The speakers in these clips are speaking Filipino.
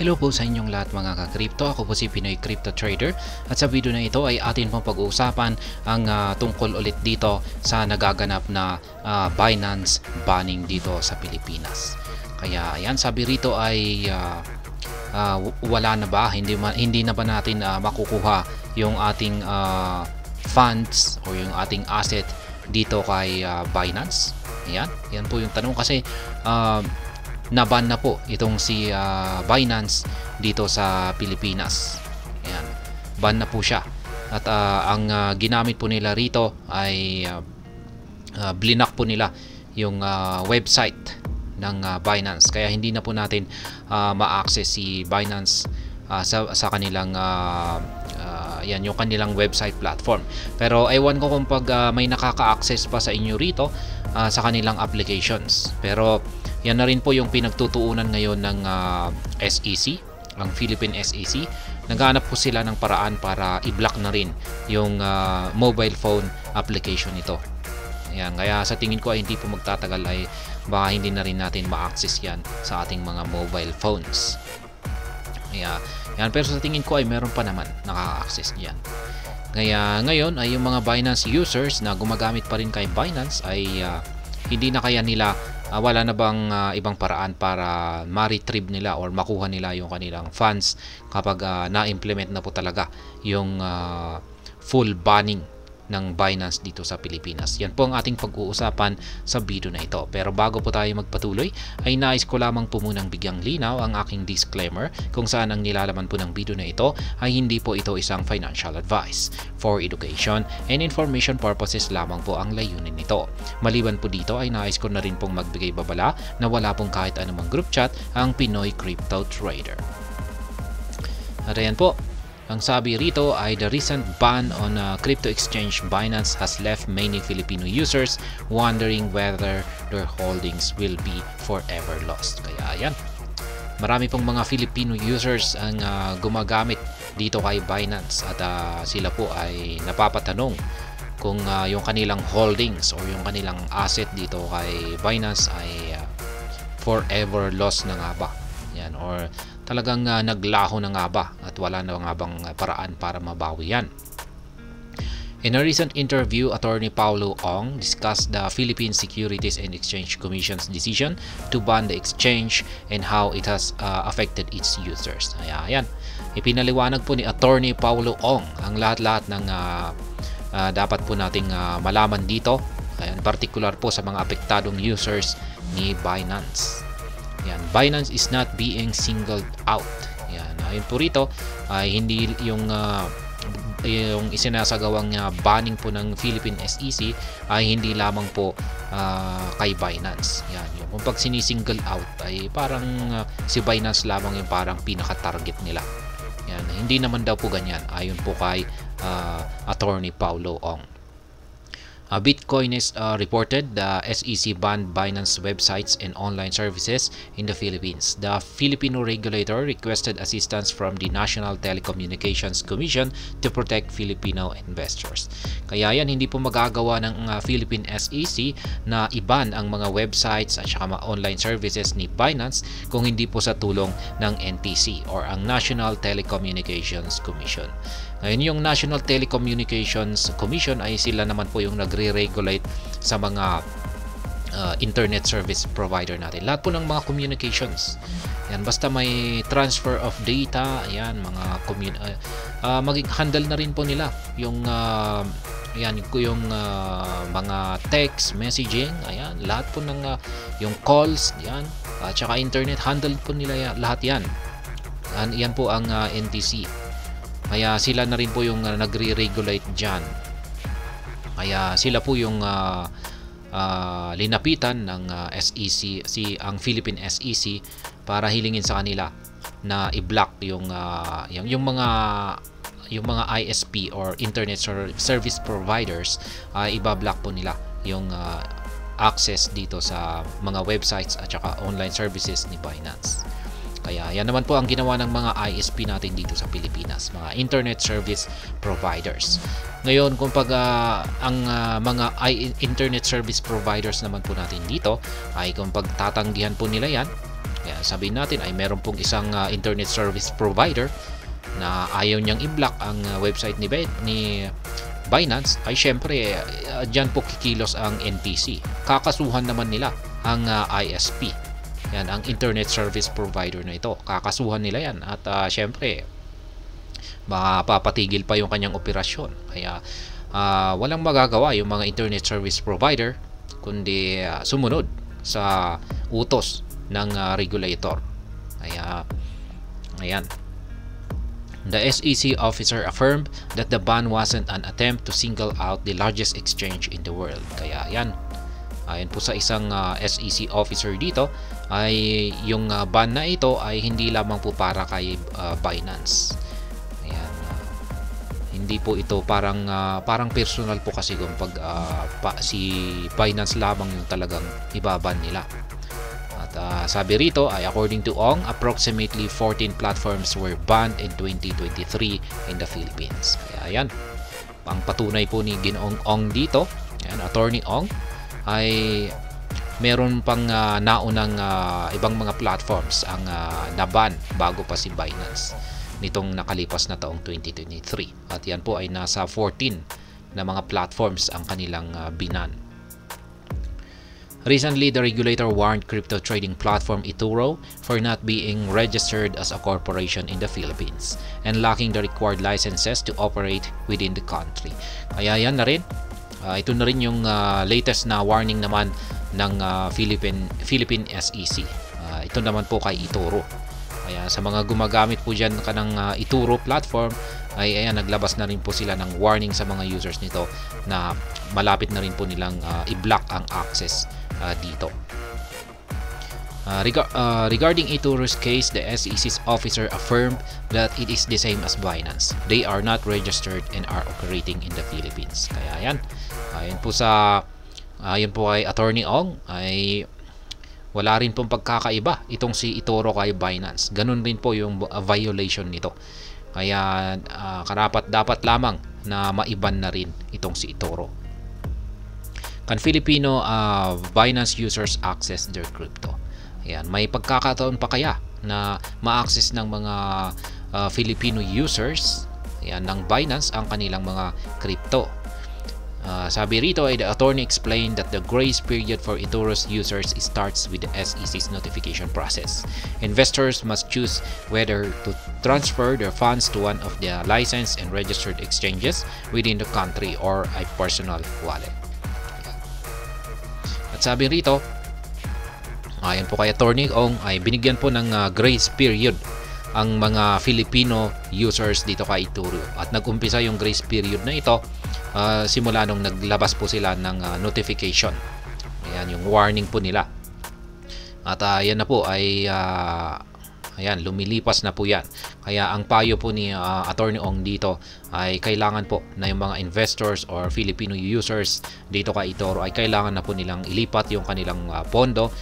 Hello po sa inyong lahat mga ka-crypto. Ako po si Pinoy Crypto Trader at sa video na ito ay atin pong pag-uusapan ang tungkol ulit dito sa nagaganap na Binance banning dito sa Pilipinas. Kaya ayan, sabi rito ay wala na ba? Hindi na ba natin makukuha yung ating funds o yung ating asset dito kay Binance? Ayan, yan po yung tanong kasi naban na po itong si Binance dito sa Pilipinas. Ayan, ban na po siya. At ang ginamit po nila rito ay blinak po nila yung website ng Binance. Kaya hindi na po natin ma-access si Binance sa kanilang yan, yung kanilang website platform. Pero ewan ko kung pag may nakaka-access pa sa inyo rito sa kanilang applications. Pero yan na rin po yung pinagtutuunan ngayon ng SEC, ang Philippine SEC. Naghanap po sila ng paraan para i-block na rin yung mobile phone application nito. Ayan, kaya sa tingin ko ay hindi po magtatagal ay baka hindi na rin natin ma-access yan sa ating mga mobile phones. Yan, pero sa tingin ko ay meron pa naman nakaka-access diyan. Kaya ngayon ay yung mga Binance users na gumagamit pa rin kay Binance ay hindi na kaya nila wala na bang ibang paraan para ma-retrieve nila or makuha nila yung kanilang funds kapag na-implement na po talaga yung full banning ng Binance dito sa Pilipinas. Yan po ang ating pag-uusapan sa video na ito. Pero bago po tayo magpatuloy, ay nais ko lamang po munang bigyang linaw ang aking disclaimer kung saan ang nilalaman po ng video na ito ay hindi po ito isang financial advice. For education and information purposes lamang po ang layunin nito. Maliban po dito ay nais ko na rin pong magbigay babala na wala pong kahit anumang group chat ang Pinoy Crypto Trader. At ayan po, ang sabi rito ay the recent ban on crypto exchange Binance has left many Filipino users wondering whether their holdings will be forever lost. Kaya ayan, marami pong mga Filipino users ang gumagamit dito kay Binance at sila po ay napapatanong kung yung kanilang holdings or yung kanilang asset dito kay Binance ay forever lost na nga ba. Yan, or talagang naglaho na nga ba at wala na nga bang paraan para mabawi yan. In a recent interview, Attorney Paulo Ong discussed the Philippine Securities and Exchange Commission's decision to ban the exchange and how it has affected its users. Ayan, ipinaliwanag po ni Attorney Paulo Ong ang lahat-lahat ng dapat po nating malaman dito, in particular po sa mga apektadong users ni Binance. Yan, Binance is not being singled out. Yan, ayon po rito ay hindi yung isinasagawang banning po ng Philippine SEC ay hindi lamang po kay Binance. Yan, yung kung pag sinisingle out ay parang si Binance lamang yung parang pinaka-target nila. Yan, hindi naman daw po ganyan ayon po kay Attorney Paulo Ong. Bitcoin is reported the SEC banned Binance websites and online services in the Philippines. The Filipino regulator requested assistance from the National Telecommunications Commission to protect Filipino investors. Kaya yan, hindi po magagawa ng Philippine SEC na i-ban ang mga websites at saka mga online services ni Binance kung hindi po sa tulong ng NTC or ang National Telecommunications Commission. Ngayon, yung National Telecommunications Commission ay sila naman po yung nagre-regulate sa mga internet service provider natin. Lahat po ng mga communications. Yan, basta may transfer of data, ayan, mga mag-handle na rin po nila yung yung mga text messaging, ayan, lahat po ng yung calls, yan, at saka internet, handle po nila lahat yan. Yan po ang NTC. Kaya sila na rin po yung nagre-regulate dyan. Kaya sila po yung linapitan ng SEC, ang Philippine SEC, para hilingin sa kanila na i-block yung mga ISP or internet service providers. Iba-block po nila yung access dito sa mga websites at saka online services ni Binance. Kaya yan naman po ang ginawa ng mga ISP natin dito sa Pilipinas, mga internet service providers. Ngayon, kung ang mga internet service providers naman po natin dito ay kung pagtatanggihan po nila yan, Kaya sabihin natin ay meron pong isang internet service provider na ayaw niyang i-block ang website ni Binance, ay syempre dyan po kikilos ang NTC. Kakasuhan naman nila ang ISP. Yan, ang internet service provider na ito. Kakasuhan nila yan at syempre mapapatigil pa yung kanyang operasyon. Kaya walang magagawa yung mga internet service provider kundi sumunod sa utos ng regulator. Kaya ayan. The SEC officer affirmed that the ban wasn't an attempt to single out the largest exchange in the world. Kaya yan, ayon po sa isang SEC officer dito, ay yung ban na ito ay hindi lamang po para kay Binance. Ayan, hindi po ito parang personal po kasi kung pag si Binance lamang yung talagang ibaban nila. At sabi rito ay according to Ong, approximately 14 platforms were banned in 2023 in the Philippines. Kaya yan, ang patunay po ni Ginoong Ong dito, yan, Attorney Ong, ay meron pang naunang ibang mga platforms ang naban bago pa si Binance nitong nakalipas na taong 2023. At yan po ay nasa 14 na mga platforms ang kanilang binan. Recently, the regulator warned crypto trading platform eToro for not being registered as a corporation in the Philippines and lacking the required licenses to operate within the country. Kaya yan na rin. Ito na rin yung latest na warning naman ng Philippine SEC. Ito naman po kay eToro. Kaya sa mga gumagamit po dyan ka ng eToro platform, ay ayan, naglabas na rin po sila ng warning sa mga users nito na malapit na rin po nilang i-block ang access dito. Regarding eToro's case, the SEC's officer affirmed that it is the same as Binance. They are not registered and are operating in the Philippines. Kaya yan, ayon po kay Attorney Ong, ay wala rin pong pagkakaiba itong si eToro kay Binance. Ganun rin po yung violation nito. Kaya karapat dapat lamang na maiban na rin itong si eToro. Can Filipino Binance users access their crypto? Ayan, may pagkakataon pa kaya na ma-access ng mga Filipino users, ayan, ng Binance ang kanilang mga crypto? Sabi rito ay the attorney explained that the grace period for eToro's users starts with the SEC's notification process. Investors must choose whether to transfer their funds to one of the licensed and registered exchanges within the country or a personal wallet. At sabi rito, ayon po kay Attorney Ong, ay binigyan po ng grace period ang mga Filipino users dito kay eToro. At nag-umpisa yung grace period na ito simula nung naglabas po sila ng notification. Ayan, yung warning po nila. At yan na po ay ayan, lumilipas na po yan. Kaya ang payo po ni Attorney Ong dito ay kailangan po na yung mga investors or Filipino users dito kay eToro ay kailangan na po nilang ilipat yung kanilang pondo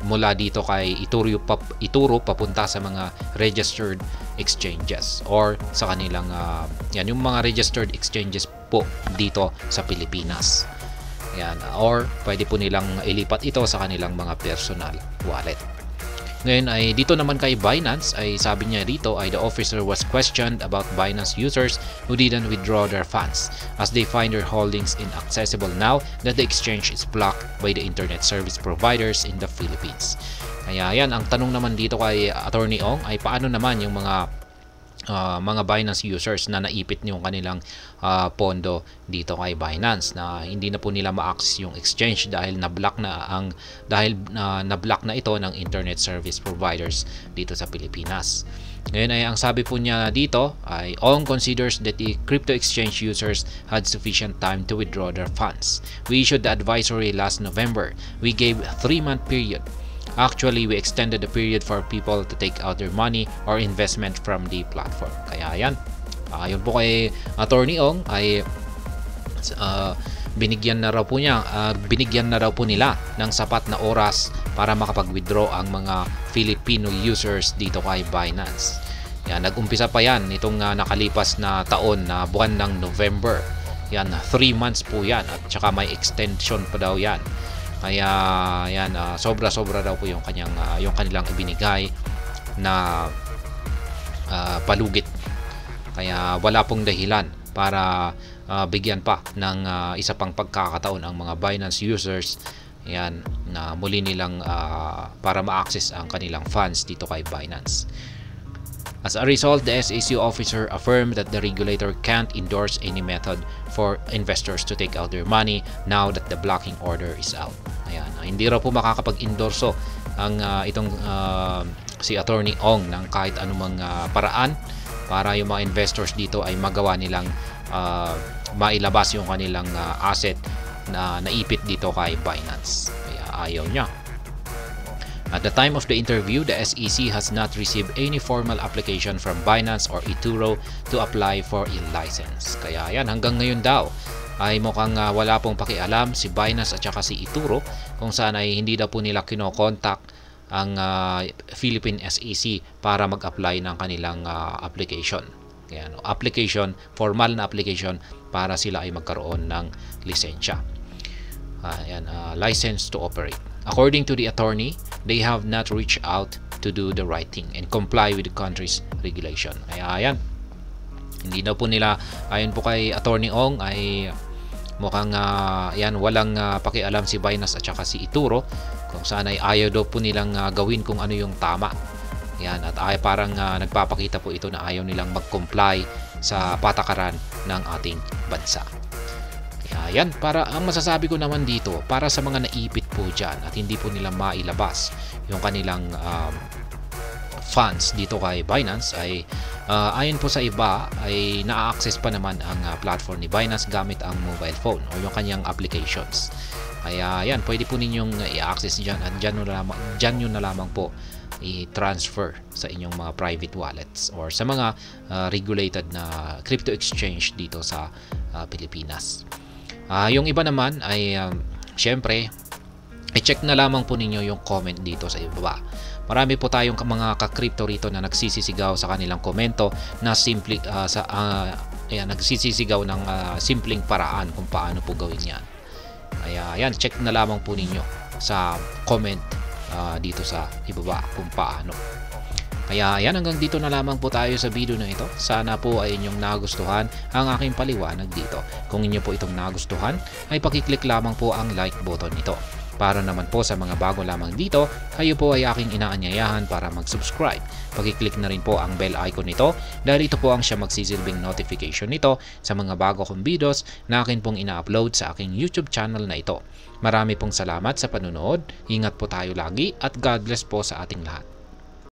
mula dito kay eToro papunta sa mga registered exchanges or sa kanilang yan, yung mga registered exchanges po dito sa Pilipinas. Yan, or pwede po nilang ilipat ito sa kanilang mga personal wallet. Ngayon ay dito naman kay Binance ay sabi niya dito ay the officer was questioned about Binance users who didn't withdraw their funds as they find their holdings inaccessible now that the exchange is blocked by the internet service providers in the Philippines. Kaya yan, ang tanong naman dito kay Attorney Ong ay paano naman yung mga Binance users na naipit yung kanilang pondo dito kay Binance na hindi na po nila ma-access yung exchange dahil na-block na ito ng internet service providers dito sa Pilipinas. Ngayon ay ang sabi po niya dito ay Ong considers that the crypto exchange users had sufficient time to withdraw their funds. We issued the advisory last November. We gave a 3-month period. Actually, we extended the period for people to take out their money or investment from the platform. Kaya yan, ayon po kay Attorney Ong ay binigyan na raw po nila ng sapat na oras para makapag-withdraw ang mga Filipino users dito kay Binance. Yan, nag-umpisa pa yan nitong nakalipas na taon na buwan ng November. Yan, 3 months po yan at saka may extension pa daw yan. Kaya yan, sobra-sobra daw po yung kanilang ibinigay na palugit. Kaya wala pong dahilan para bigyan pa ng isa pang pagkakataon ang mga Binance users yan na muli nilang para ma-access ang kanilang funds dito kay Binance. As a result, the SEC officer affirmed that the regulator can't endorse any method for investors to take out their money now that the blocking order is out. Ayan, hindi raw po makakapag-endorso ang itong si Attorney Ong ng kahit anumang paraan para yung mga investors dito ay magawa nilang mailabas yung kanilang asset na naipit dito kay Binance. Kaya ayaw niya. At the time of the interview, the SEC has not received any formal application from Binance or eToro to apply for a license. Kaya yan, hanggang ngayon daw ay mukhang wala pong pakialam si Binance at saka si eToro kung saan ay hindi daw po nila kinokontak ang Philippine SEC para mag-apply ng kanilang application. Kaya application, formal na application para sila ay magkaroon ng lisensya. License to operate. According to the attorney, they have not reached out to do the right thing and comply with the country's regulation. Kaya ayan, hindi daw po nila, ayon po kay Attorney Ong, ay mukhang walang pakialam si Binance at saka si eToro kung saan ay ayaw daw po nilang gawin kung ano yung tama. Yan, at ay parang nagpapakita po ito na ayaw nilang mag-comply sa patakaran ng ating bansa. Kaya yan, para ang masasabi ko naman dito, para sa mga naipit po dyan at hindi po nila mailabas yung kanilang funds dito kay Binance ay ayon po sa iba ay na-access pa naman ang platform ni Binance gamit ang mobile phone o yung kanyang applications. Kaya yan, pwede po ninyong i-access dyan at dyan nyo na lamang po i-transfer sa inyong mga private wallets or sa mga regulated na crypto exchange dito sa Pilipinas. Yung iba naman ay syempre i-check na lamang po ninyo yung comment dito sa ibaba. Marami po tayong mga ka-crypto rito na nagsisisigaw sa kanilang komento na nagsisisigaw ng simpleng paraan kung paano po gawin yan. Kaya yan, check na lamang po ninyo sa comment dito sa ibaba kung paano. Kaya yan, hanggang dito na lamang po tayo sa video na ito. Sana po ay inyong nagustuhan ang aking paliwanag dito. Kung inyo po itong nagustuhan, ay pakiclick lamang po ang like button nito. Para naman po sa mga bago lamang dito, kayo po ay aking inaanyayahan para mag-subscribe. Pakiclick na rin po ang bell icon nito dahil ito po ang siya magsisilbing notification nito sa mga bago kong videos na akin pong ina-upload sa aking YouTube channel na ito. Marami pong salamat sa panunood, ingat po tayo lagi at God bless po sa ating lahat.